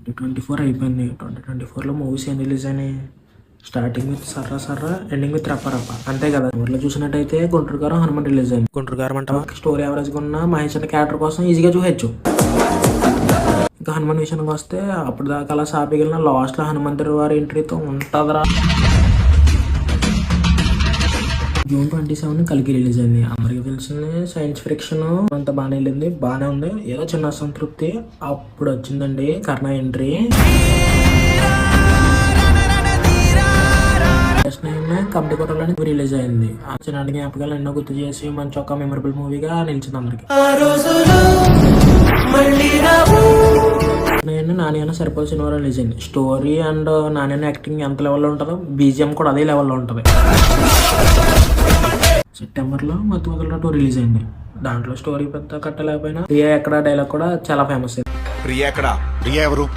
2024 అయిపోయింది. 2024లో మూవీస్ ఏం రిలీజ్ అయినాయి? స్టార్టింగ్ విత్ సర్రా ఎండింగ్ విత్ రప్ప అంతే కదా. ఊర్లో చూసినట్టయితే గుంటూరు గారు హనుమాన్ రిలీజ్ అయింది. గుంటూరు గారు అంటే స్టోరీ యావరేజ్గా ఉన్న మహేష్ అనే క్యారెక్టర్ కోసం ఈజీగా చూడొచ్చు. ఇంకా హనుమాన్ విషయానికి వస్తే అప్పుడు దాకా అలా సాపిగిలిన లాస్ట్లో హనుమంతుడి వారి ఎంట్రీతో ఉంటుందిరా. జూన్ 27 కలికి రిలీజ్ అయింది. అందరికి తెలిసింది సైన్స్ ఫిక్షన్ అంత బాగానే వెళ్ళింది, బాగానే ఉంది. ఏదో చిన్న అసంతృప్తి అప్పుడు వచ్చిందండి కర్ణ ఎంట్రీ. కబడ్డీ కొట్టాలని రిలీజ్ అయింది. ఆ చిన్నటి జ్ఞాపకాలు ఎన్నో గుర్తు చేసి మంచి ఒక మెమరబుల్ మూవీగా నిలిచింది అందరికి. నాని అన్న సరిపోల్ సినిమా రిలీజ్ అయింది. స్టోరీ అండ్ నాని అన్న యాక్టింగ్ ఎంత లెవెల్లో ఉంటుందో బీజిఎం కూడా అదే లెవెల్లో ఉంటుంది. సెప్టెంబర్లో మత్తు మొదలు 2 రిలీజ్ అయింది. దాంట్లో స్టోరీ పెద్ద కట్టలేకపోయినా ప్రియా ఎక్కడ డైలాగ్ కూడా చాలా ఫేమస్ అయింది.